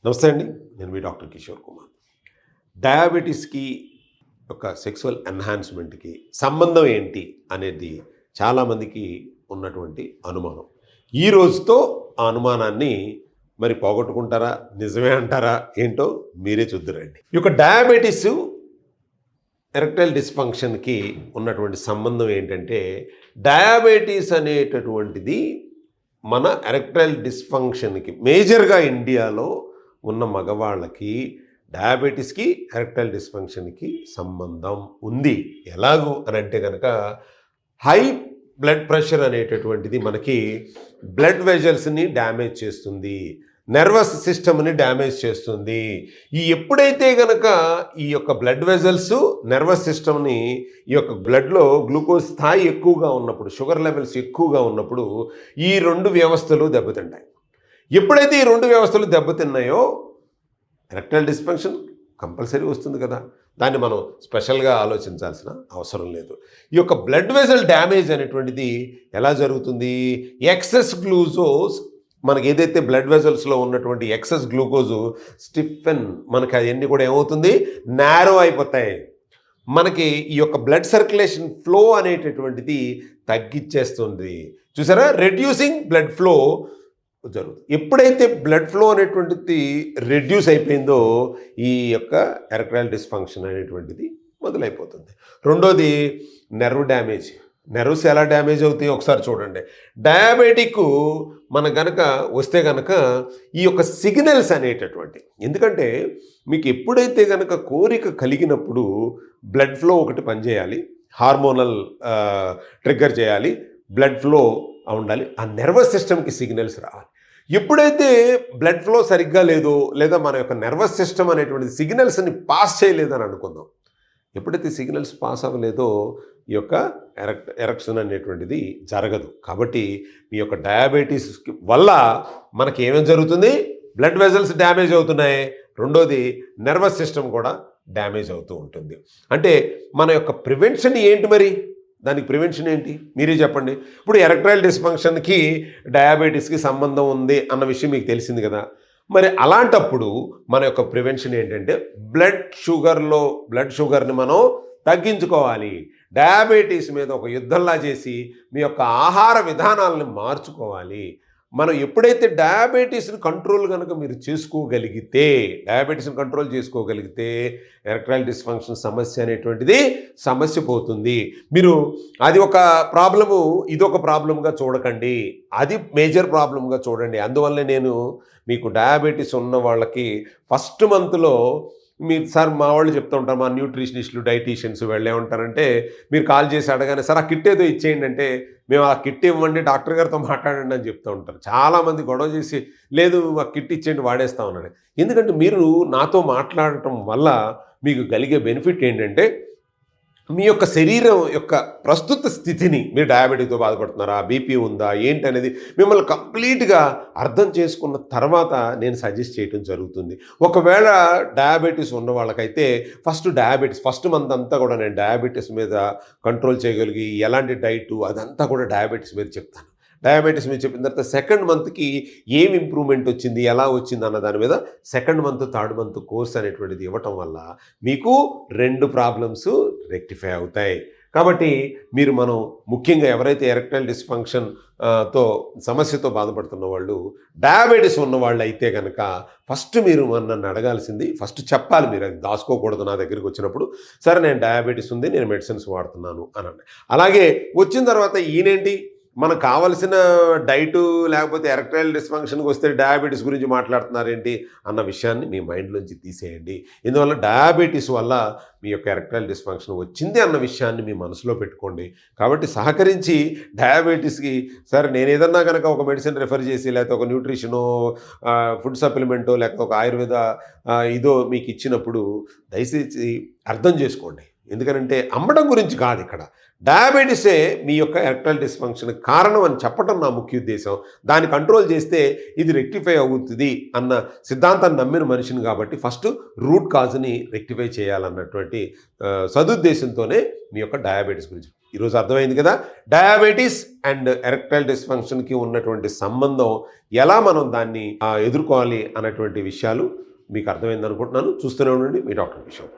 నమస్తే అండి. నేను మీ డాక్టర్ కిషోర్ కుమార్. డయాబెటిస్‌కి ఒక సెక్సువల్ ఎన్హాన్స్‌మెంట్‌కి సంబంధం ఏంటి అనేది చాలామందికి ఉన్నటువంటి అనుమానం. ఈ రోజుతో ఆ అనుమానాన్ని మరి పోగొట్టుకుంటారా? నిజమే అంటారా? ఏంటో మీరే చూద్దురండి. ఈ యొక్క డయాబెటిసు, ఎరెక్టైల్ డిస్‌ఫంక్షన్‌కి ఉన్నటువంటి సంబంధం ఏంటంటే, డయాబెటిస్ అనేటటువంటిది మన ఎరెక్టైల్ డిస్‌ఫంక్షన్‌కి మేజర్‌గా ఇండియాలో ఉన్న మగవాళ్ళకి డయాబెటిస్‌కి, ఎరెక్టైల్ డిస్‌ఫంక్షన్‌కి సంబంధం ఉంది. ఎలాగు అనంటే గనక హై బ్లడ్ ప్రెషర్ అనేటటువంటిది మనకి బ్లడ్ వెజల్స్‌ని డ్యామేజ్ చేస్తుంది. నర్వస్ సిస్టమ్‌ని డ్యామేజ్ చేస్తుంది. ఎప్పుడైతే గనక ఈ యొక్క బ్లడ్ వెజల్స్, నర్వస్ సిస్టమ్‌ని ఈ యొక్క బ్లడ్‌లో గ్లూకోజ్ స్థాయి ఎక్కువగా ఉన్నప్పుడు, షుగర్ లెవెల్స్ ఎక్కువగా ఉన్నప్పుడు ఈ 2 వ్యవస్థలు దెబ్బతింటాయి. ఎప్పుడైతే ఈ 2 వ్యవస్థలు దెబ్బతిన్నాయో ఎరెక్టైల్ డిస్‌ఫంక్షన్ కంపల్సరీ వస్తుంది కదా! దాన్ని మనం స్పెషల్‌గా ఆలోచించాల్సిన అవసరం లేదు. ఈ యొక్క బ్లడ్ వెసల్ డ్యామేజ్ అనేటువంటిది ఎలా జరుగుతుంది? ఎక్సెస్ గ్లూకోజ్ మనకి ఏదైతే బ్లడ్ వెసల్స్‌లో ఉన్నటువంటి ఎక్సెస్ గ్లూకోజు స్టిఫెన్ మనకి అవన్నీ కూడా ఏమవుతుంది? నారో అయిపోతాయి. మనకి ఈ యొక్క బ్లడ్ సర్క్యులేషన్ ఫ్లో అనేటటువంటిది తగ్గిచ్చేస్తుంది. చూసారా? రెడ్యూసింగ్ బ్లడ్ ఫ్లో జరుగుతుంది. ఎప్పుడైతే బ్లడ్ ఫ్లో అనేటువంటిది రెడ్యూస్ అయిపోయిందో ఈ యొక్క ఎరెక్టైల్ డిస్‌ఫంక్షన్ అనేటువంటిది మొదలైపోతుంది. రెండోది నెర్వ్ డ్యామేజ్. నెర్వ్స్ ఎలా డ్యామేజ్ అవుతాయో ఒకసారి చూడండి. డయాబెటిక్ మన గనక వస్తే గనక ఈ యొక్క సిగ్నల్స్ అనేటటువంటి, ఎందుకంటే మీకు ఎప్పుడైతే గనక కోరిక కలిగినప్పుడు బ్లడ్ ఫ్లో ఒకటి పనిచేయాలి, హార్మోనల్ ట్రిగ్గర్ చేయాలి, బ్లడ్ ఫ్లో ఉండాలి, ఆ నర్వస్ సిస్టమ్కి సిగ్నల్స్ రావాలి. ఎప్పుడైతే బ్లడ్ ఫ్లో సరిగ్గా లేదో, లేదా మన యొక్క నర్వస్ సిస్టమ్ అనేటువంటి సిగ్నల్స్ని పాస్ చేయలేదని అనుకుందాం. ఎప్పుడైతే సిగ్నల్స్ పాస్ అవ్వలేదో ఈ యొక్క ఎరెక్షన్ అనేటువంటిది జరగదు. కాబట్టి మీ యొక్క డయాబెటీస్ వల్ల మనకి ఏమేమి జరుగుతుంది? బ్లడ్ వెజల్స్ డ్యామేజ్ అవుతున్నాయి. రెండోది నర్వస్ సిస్టమ్ కూడా డ్యామేజ్ అవుతూ ఉంటుంది. అంటే మన యొక్క ప్రివెన్షన్ ఏంటి మరి? దానికి ప్రివెన్షన్ ఏంటి? మీరే చెప్పండి. ఇప్పుడు ఎరెక్టైల్ డిస్‌ఫంక్షన్‌కి డయాబెటీస్‌కి సంబంధం ఉంది అన్న విషయం మీకు తెలిసింది కదా! మరి అలాంటప్పుడు మన యొక్క ప్రివెన్షన్ ఏంటంటే బ్లడ్ షుగర్ని మనం తగ్గించుకోవాలి. డయాబెటీస్ మీద ఒక యుద్ధంలా చేసి మీ యొక్క ఆహార విధానాలను మార్చుకోవాలి. మనం ఎప్పుడైతే డయాబెటీస్ని కంట్రోల్ కనుక మీరు డయాబెటీస్ని కంట్రోల్ చేసుకోగలిగితే ఎరెక్టైల్ డిస్‌ఫంక్షన్ సమస్య అనేటువంటిది సమస్య పోతుంది. మీరు అది ఒక ప్రాబ్లము, ఇదొక ప్రాబ్లంగా చూడకండి, అది మేజర్ ప్రాబ్లంగా చూడండి. అందువల్ల నేను మీకు డయాబెటీస్ ఉన్న వాళ్ళకి ఫస్ట్ మంత్లో మీరు సార్ మా వాళ్ళు చెప్తూ ఉంటారు, మా న్యూట్రిషనిస్టులు, డైటీషియన్స్ వీళ్ళు ఏమంటారంటే, మీరు కాల్ చేసి అడగానే సార్ ఆ కిట్ ఏదో ఇచ్చేయండి అంటే, మేము ఆ కిట్ ఇవ్వండి, డాక్టర్ గారితో మాట్లాడండి అని చెప్తూ ఉంటారు. చాలామంది గొడవ చేసి లేదు ఆ కిట్ ఇచ్చేయండి వాడేస్తా ఉన్నాడు. ఎందుకంటే మీరు నాతో మాట్లాడటం వల్ల మీకు కలిగే బెనిఫిట్ ఏంటంటే, మీ యొక్క శరీరం యొక్క ప్రస్తుత స్థితిని, మీరు డయాబెటిక్తో బాధపడుతున్నారా, బీపీ ఉందా, ఏంటనేది మిమ్మల్ని కంప్లీట్గా అర్థం చేసుకున్న తర్వాత నేను సజెస్ట్ చేయడం జరుగుతుంది. ఒకవేళ డయాబెటీస్ ఉన్న వాళ్ళకైతే ఫస్ట్ మంత్ అంతా కూడా నేను డయాబెటీస్ మీద కంట్రోల్ చేయగలిగి ఎలాంటి డైటు అదంతా కూడా డయాబెటీస్ మీద చెప్తాను. డయాబెటీస్ మీద చెప్పిన తర్వాత సెకండ్ మంత్కి ఏం ఇంప్రూవ్మెంట్ వచ్చింది, ఎలా వచ్చింది అన్న దాని మీద second month, third month course అనేటువంటిది ఇవ్వటం వల్ల మీకు 2 ప్రాబ్లమ్స్ రెక్టిఫై అవుతాయి. కాబట్టి మనం ముఖ్యంగా ఎవరైతే ఎరెక్టైల్ డిస్‌ఫంక్షన్ సమస్యతో బాధపడుతున్న వాళ్ళు, డయాబెటీస్ ఉన్న వాళ్ళు అయితే కనుక ఫస్ట్ మీరు నన్ను అడగాల్సింది, ఫస్ట్ చెప్పాలి, మీరు అది దాచుకోకూడదు. నా దగ్గరికి వచ్చినప్పుడు సరే నేను డయాబెటీస్ ఉంది, నేను మెడిసిన్స్ వాడుతున్నాను అనండి. అలాగే వచ్చిన తర్వాత ఈయనేంటి మనకు కావలసిన డైటు లేకపోతే ఎరెక్టైల్ డిస్‌ఫంక్షన్‌కి వస్తే డయాబెటీస్ గురించి మాట్లాడుతున్నారేంటి అన్న విషయాన్ని మీ మైండ్‌లోంచి తీసేయండి. ఇందువల్ల డయాబెటీస్ వల్ల మీ యొక్క ఎరెక్టైల్ డిస్‌ఫంక్షన్ వచ్చింది అన్న విషయాన్ని మీ మనసులో పెట్టుకోండి. కాబట్టి సహకరించి డయాబెటీస్‌కి సరే నేను ఏదన్నా కనుక ఒక మెడిసిన్ రిఫర్ చేసి, లేకపోతే ఒక న్యూట్రిషనో, ఫుడ్ సప్లిమెంటో, లేకపోతే ఒక ఆయుర్వేద ఇదో మీకు ఇచ్చినప్పుడు దయచేసి అర్థం చేసుకోండి. ఎందుకనంటే అమ్మడం గురించి కాదు ఇక్కడ. డయాబెటీసే మీ యొక్క ఎరెక్టైల్ డిస్‌ఫంక్షన్ కారణం అని చెప్పటం నా ముఖ్య ఉద్దేశం. దాన్ని కంట్రోల్ చేస్తే ఇది రెక్టిఫై అవుతుంది అన్న సిద్ధాంతాన్ని నమ్మిన మనిషిని కాబట్టి ఫస్ట్ రూట్ కాజ్ని రెక్టిఫై చేయాలన్నటువంటి సదుద్దేశంతోనే మీ యొక్క డయాబెటీస్ గురించి ఈరోజు అర్థమైంది కదా, డయాబెటీస్ అండ్ ఎరెక్టైల్ డిస్ఫంక్షన్కి ఉన్నటువంటి సంబంధం, ఎలా మనం దాన్ని ఎదుర్కోవాలి అన్నటువంటి విషయాలు మీకు అర్థమైంది అనుకుంటున్నాను. చూస్తూనే ఉండండి మీ డాక్టర్ కిషోర్.